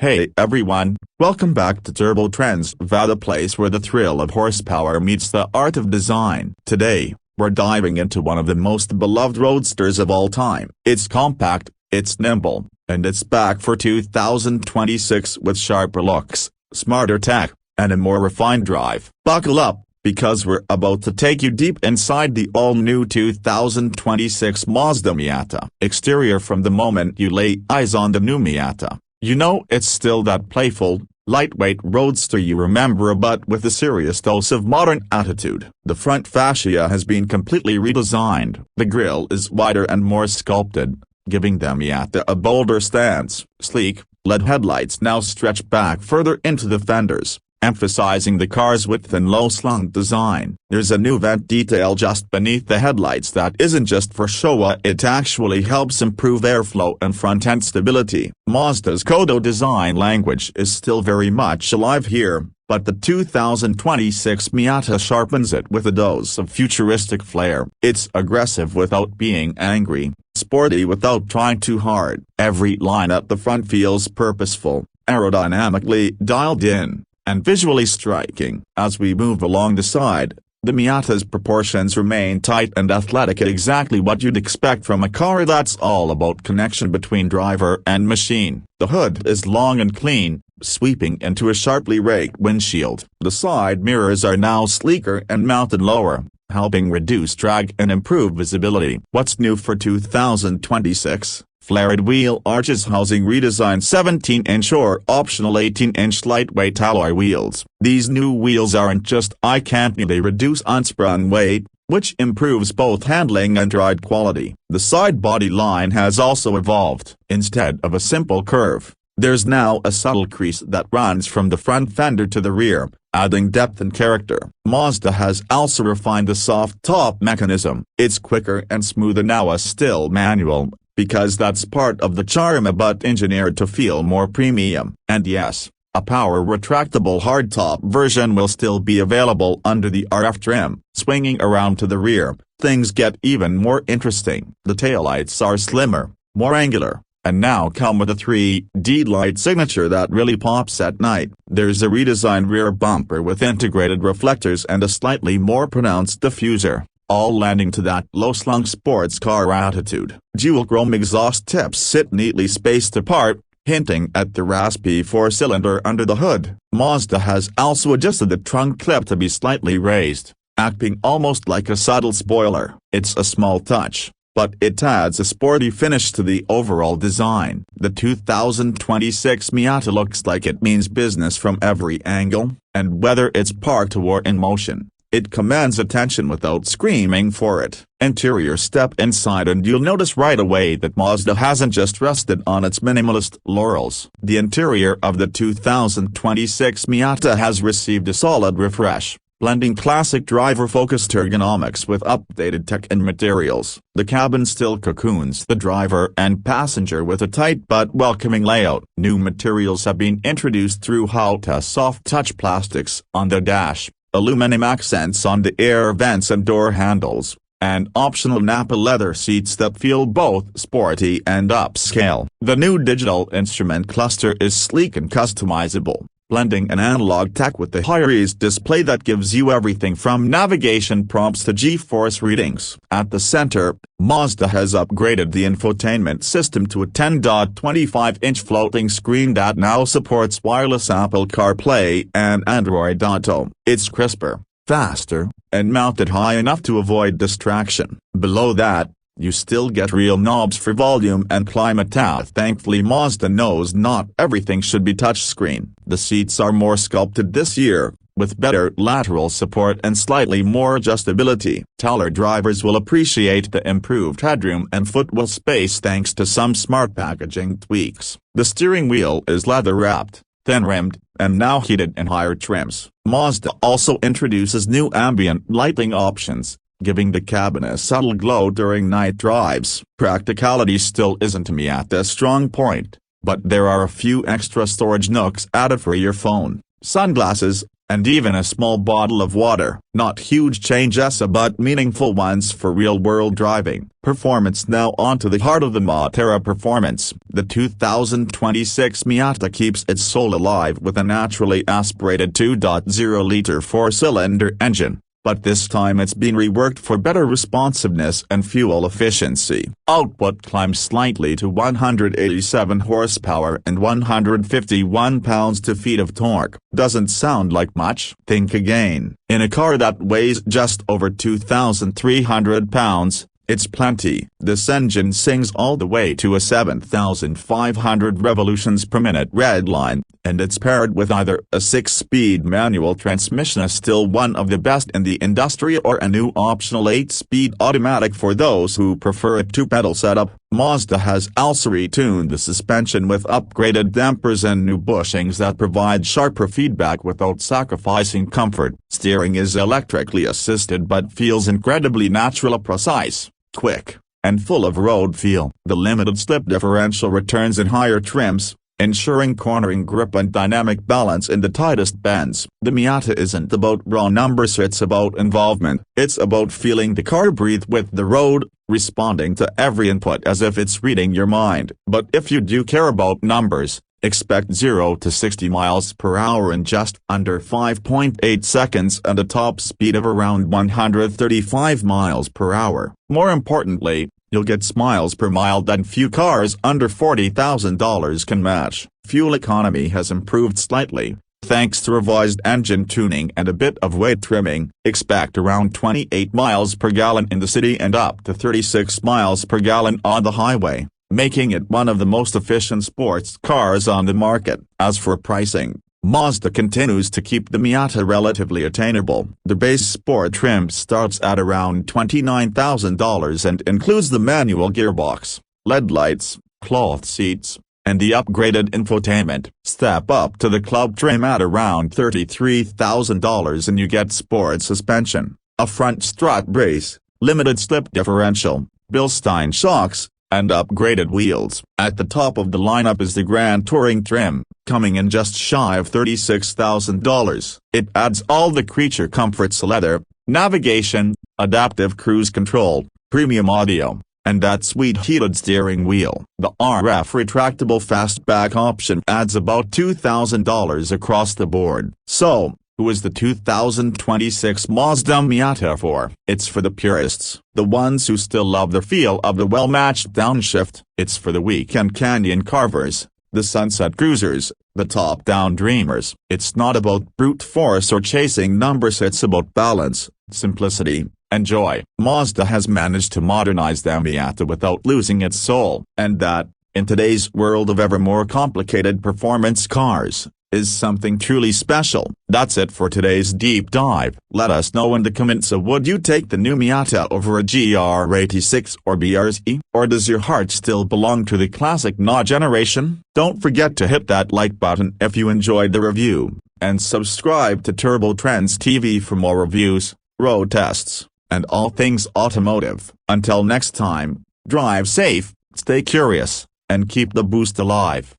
Hey everyone, welcome back to Turbo Trendz TV, the place where the thrill of horsepower meets the art of design. Today, we're diving into one of the most beloved roadsters of all time. It's compact, it's nimble, and it's back for 2026 with sharper looks, smarter tech, and a more refined drive. Buckle up, because we're about to take you deep inside the all-new 2026 Mazda Miata. Exterior. From the moment you lay eyes on the new Miata, you know it's still that playful, lightweight roadster you remember, but with a serious dose of modern attitude. The front fascia has been completely redesigned. The grille is wider and more sculpted, giving the Miata a bolder stance. Sleek, LED headlights now stretch back further into the fenders, emphasizing the car's width and low-slung design. There's a new vent detail just beneath the headlights that isn't just for show, it actually helps improve airflow and front-end stability. Mazda's Kodo design language is still very much alive here, but the 2026 Miata sharpens it with a dose of futuristic flair. It's aggressive without being angry, sporty without trying too hard. Every line at the front feels purposeful, aerodynamically dialed in, and visually striking. As we move along the side, the Miata's proportions remain tight and athletic, exactly what you'd expect from a car that's all about connection between driver and machine. The hood is long and clean, sweeping into a sharply raked windshield. The side mirrors are now sleeker and mounted lower, helping reduce drag and improve visibility. What's new for 2026? Flared wheel arches housing redesigned 17-inch or optional 18-inch lightweight alloy wheels. These new wheels aren't just eye-candy, they reduce unsprung weight, which improves both handling and ride quality. The side body line has also evolved. Instead of a simple curve, there's now a subtle crease that runs from the front fender to the rear, adding depth and character. Mazda has also refined the soft top mechanism. It's quicker and smoother now, still manual, because that's part of the charm, but engineered to feel more premium. And yes, a power retractable hardtop version will still be available under the RF trim. Swinging around to the rear, things get even more interesting. The taillights are slimmer, more angular, and now come with a 3D light signature that really pops at night. There's a redesigned rear bumper with integrated reflectors and a slightly more pronounced diffuser, all lending to that low-slung sports car attitude. Dual chrome exhaust tips sit neatly spaced apart, hinting at the raspy four-cylinder under the hood. Mazda has also adjusted the trunk clip to be slightly raised, acting almost like a subtle spoiler. It's a small touch, but it adds a sporty finish to the overall design. The 2026 Miata looks like it means business from every angle, and whether it's parked or in motion, it commands attention without screaming for it. Interior. Step inside and you'll notice right away that Mazda hasn't just rested on its minimalist laurels. The interior of the 2026 Miata has received a solid refresh, blending classic driver-focused ergonomics with updated tech and materials. The cabin still cocoons the driver and passenger with a tight but welcoming layout. New materials have been introduced throughout: soft touch plastics on the dash, aluminum accents on the air vents and door handles, and optional Nappa leather seats that feel both sporty and upscale. The new digital instrument cluster is sleek and customizable, blending an analog tech with the high-res display that gives you everything from navigation prompts to G-force readings. At the center, Mazda has upgraded the infotainment system to a 10.25-inch floating screen that now supports wireless Apple CarPlay and Android Auto. It's crisper, faster, and mounted high enough to avoid distraction. Below that, you still get real knobs for volume and climate. Thankfully, Mazda knows not everything should be touchscreen. The seats are more sculpted this year, with better lateral support and slightly more adjustability. Taller drivers will appreciate the improved headroom and footwell space thanks to some smart packaging tweaks. The steering wheel is leather-wrapped, thin-rimmed, and now heated in higher trims. Mazda also introduces new ambient lighting options, giving the cabin a subtle glow during night drives. Practicality still isn't Miata's strong point, but there are a few extra storage nooks added for your phone, sunglasses, and even a small bottle of water. Not huge changes but meaningful ones for real-world driving. Performance. Now onto the heart of the Miata performance. The 2026 Miata keeps its soul alive with a naturally aspirated 2.0-liter four-cylinder engine, but this time it's been reworked for better responsiveness and fuel efficiency. Output climbs slightly to 187 horsepower and 151 pounds-feet of torque. Doesn't sound like much? Think again. In a car that weighs just over 2,300 pounds, it's plenty. This engine sings all the way to a 7,500 revolutions per minute redline, and it's paired with either a 6-speed manual transmission, still one of the best in the industry, or a new optional 8-speed automatic for those who prefer a 2-pedal setup. Mazda has also retuned the suspension with upgraded dampers and new bushings that provide sharper feedback without sacrificing comfort. Steering is electrically assisted but feels incredibly natural, precise, quick, and full of road feel. The limited slip differential returns in higher trims, ensuring cornering grip and dynamic balance in the tightest bends. The Miata isn't about raw numbers, it's about involvement. It's about feeling the car breathe with the road, responding to every input as if it's reading your mind. But if you do care about numbers, expect 0 to 60 miles per hour in just under 5.8 seconds and a top speed of around 135 miles per hour. More importantly, you'll get miles per mile that few cars under $40,000 can match. Fuel economy has improved slightly, thanks to revised engine tuning and a bit of weight trimming. Expect around 28 miles per gallon in the city and up to 36 miles per gallon on the highway, making it one of the most efficient sports cars on the market. As for pricing, Mazda continues to keep the Miata relatively attainable. The base sport trim starts at around $29,000 and includes the manual gearbox, LED lights, cloth seats, and the upgraded infotainment. Step up to the club trim at around $33,000 and you get sport suspension, a front strut brace, limited slip differential, Bilstein shocks, and upgraded wheels. At the top of the lineup is the Grand Touring trim, coming in just shy of $36,000. It adds all the creature comforts: leather, navigation, adaptive cruise control, premium audio, and that sweet heated steering wheel. The RF retractable fastback option adds about $2,000 across the board. So, who is the 2026 Mazda Miata for? It's for the purists, the ones who still love the feel of the well-matched downshift. It's for the weekend canyon carvers, the sunset cruisers, the top-down dreamers. It's not about brute force or chasing numbers, it's about balance, simplicity, and joy. Mazda has managed to modernize the Miata without losing its soul, and that, in today's world of ever more complicated performance cars, is something truly special. That's it for today's deep dive. Let us know in the comments, would you take the new Miata over a GR86 or BRZ? Or does your heart still belong to the classic NA generation? Don't forget to hit that like button if you enjoyed the review, and subscribe to Turbo Trendz TV for more reviews, road tests, and all things automotive. Until next time, drive safe, stay curious, and keep the boost alive.